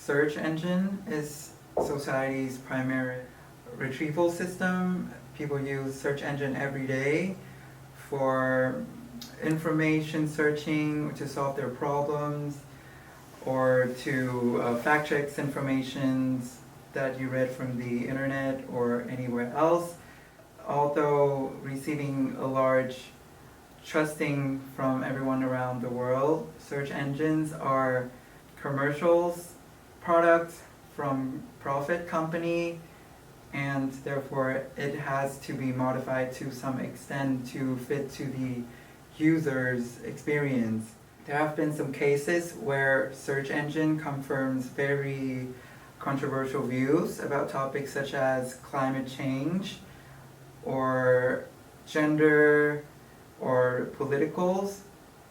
search engine is society's primary retrieval system. People use search engine every day for information searching, to solve their problems, or to fact check information that you read from the internet or anywhere else. Although receiving a large trusting from everyone around the world, search engines are commercials, products from profit company, and therefore it has to be modified to some extent to fit to the user's experience. There have been some cases where search engine confirms very controversial views about topics such as climate change or gender or politicals.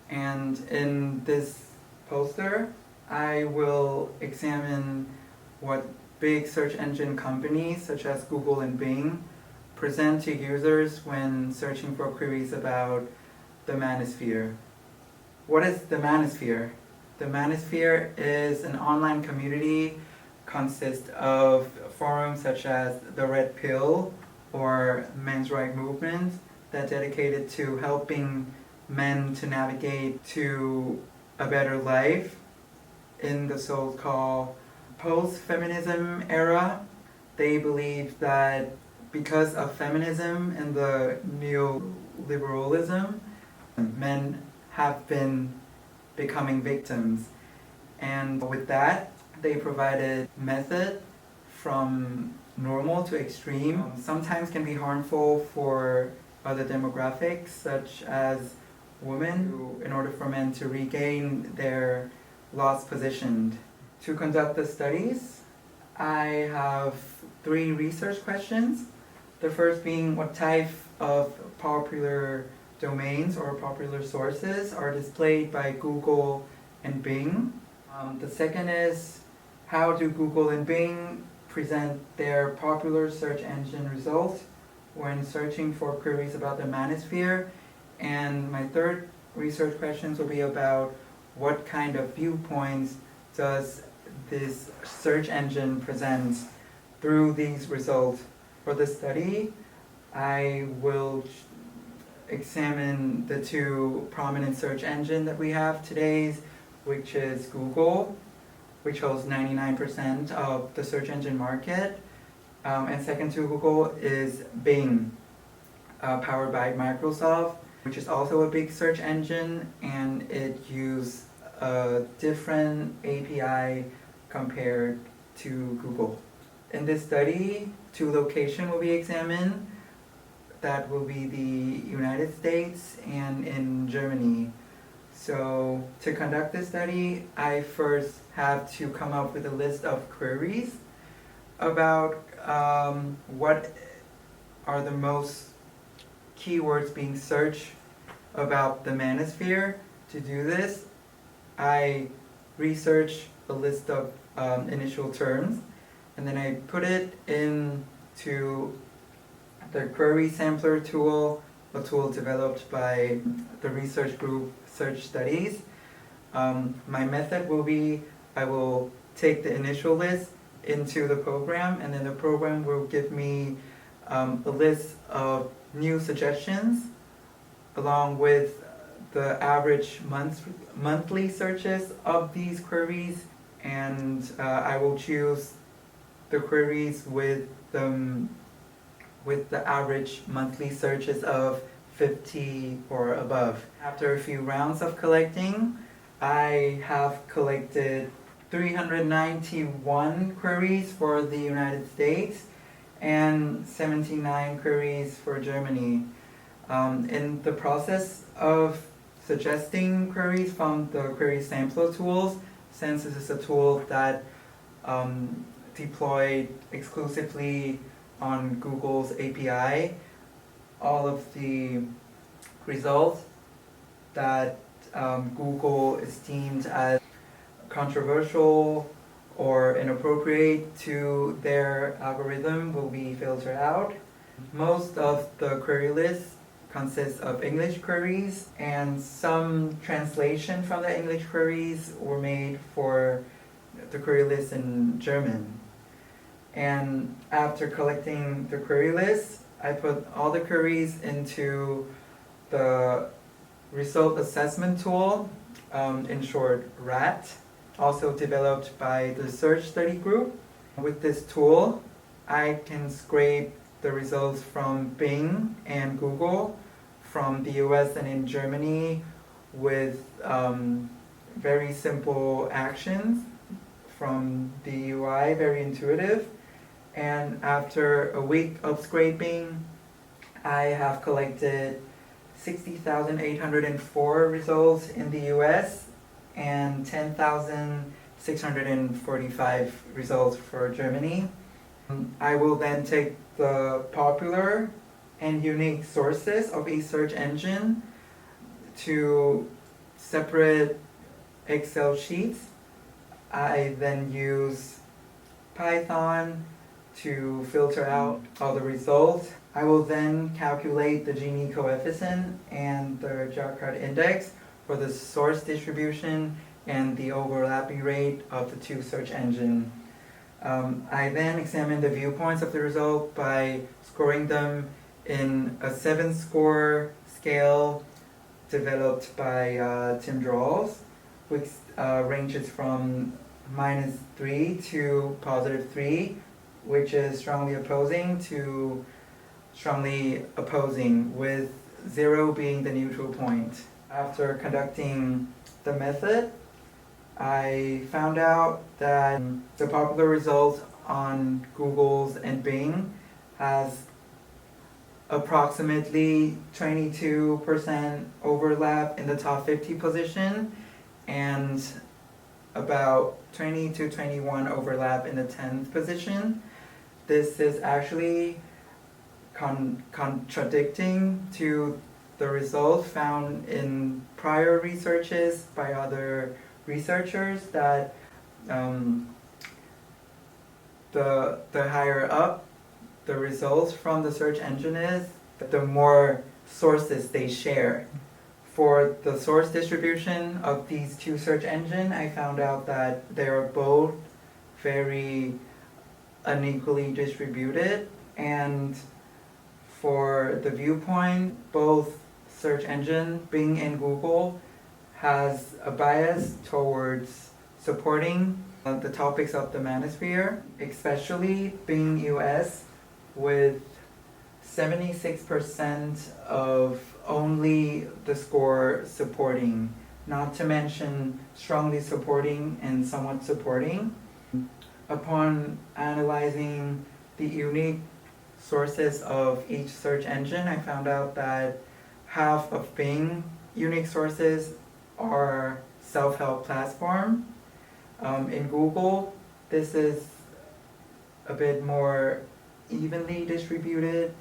And in this poster, I will examine what big search engine companies such as Google and Bing present to users when searching for queries about the Manosphere. What is the Manosphere? The Manosphere is an online community consists of forums such as the Red Pill or Men's Right Movement that dedicated to helping men to navigate to a better life in the so-called post-feminism era. They believe that because of feminism and the neoliberalism, men have been becoming victims. And with that, they provided method from normal to extreme. Sometimes can be harmful for other demographics, such as women, in order for men to regain their lost position. To conduct the studies, I have 3 research questions. The first being what type of popular domains or popular sources are displayed by Google and Bing. The second is how do Google and Bing present their popular search engine results when searching for queries about the Manosphere. And my third research questions will be about what kind of viewpoints does this search engine present through these results. For the study, I will examine the 2 prominent search engines that we have today, which is Google, which holds 99% of the search engine market, and second to Google is Bing, powered by Microsoft, which is also a big search engine, and it uses a different API compared to Google. In this study, 2 locations will be examined. That will be the United States and in Germany. So to conduct this study, I first have to come up with a list of queries about what are the most keywords being searched about the Manosphere. To do this, I research a list of initial terms, and then I put it into the query sampler tool, a tool developed by the research group Search Studies. My method will be, I will take the initial list into the program, and then the program will give me a list of new suggestions along with the average monthly searches of these queries, and I will choose the queries with the average monthly searches of 50 or above. After a few rounds of collecting, I have collected 391 queries for the United States and 79 queries for Germany. In the process of suggesting queries from the query sampler tools, since this is a tool that deployed exclusively on Google's API, all of the results that Google esteemed as controversial or inappropriate to their algorithm will be filtered out. Most of the query list consists of English queries, and some translation from the English queries were made for the query list in German. And after collecting the query list, I put all the queries into the result assessment tool, in short RAT, also developed by the search study group. With this tool, I can scrape the results from Bing and Google, from the US and in Germany, with very simple actions from the UI, very intuitive. And after a week of scraping, I have collected 60,804 results in the US and 10,645 results for Germany. I will then take the popular and unique sources of each search engine to separate Excel sheets. I then use Python to filter out all the results. I will then calculate the Gini coefficient and the Jacquard index for the source distribution and the overlapping rate of the two search engines. I then examine the viewpoints of the result by scoring them in a 7-score scale developed by Tim Drawls, which ranges from -3 to +3, which is strongly opposing to strongly opposing, with 0 being the neutral point. After conducting the method, I found out that the popular result on Google's and Bing has approximately 22% overlap in the top 50 position and about 20 to 21 overlap in the 10th position. This is actually contradicting to the results found in prior researches by other researchers that the higher up the results from the search engine is, the more sources they share. For the source distribution of these two search engines, I found out that they are both very unequally distributed, and for the viewpoint, both search engine, Bing and Google, has a bias towards supporting the topics of the Manosphere, especially Bing US, with 76% of only the score supporting, not to mention strongly supporting and somewhat supporting. Upon analyzing the unique sources of each search engine, I found out that half of Bing unique sources are self-help platform. In Google, this is a bit more evenly distributed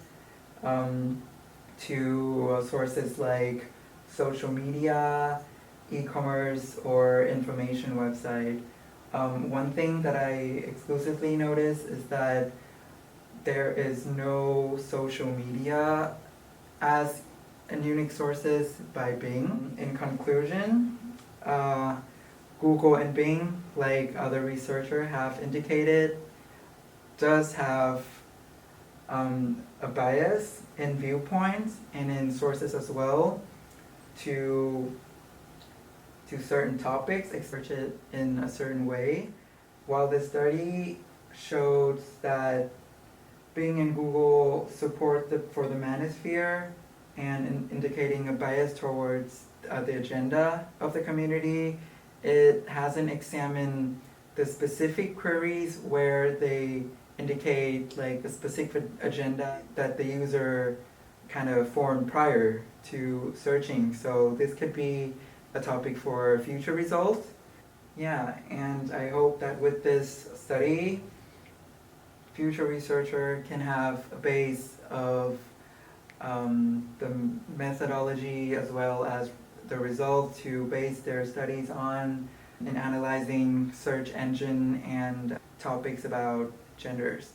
to sources like social media, e-commerce, or information website. One thing that I exclusively notice is that there is no social media as unique sources by Bing. In conclusion, Google and Bing, like other researchers have indicated, does have a bias in viewpoints and in sources as well to certain topics, express it in a certain way. While the study showed that Bing and Google support for the Manosphere and indicating a bias towards the agenda of the community, it hasn't examined the specific queries where they indicate like a specific agenda that the user kind of formed prior to searching. So this could be a topic for future results. Yeah, and I hope that with this study, future researcher can have a base of the methodology as well as the results to base their studies on in analyzing search engine and topics about genders.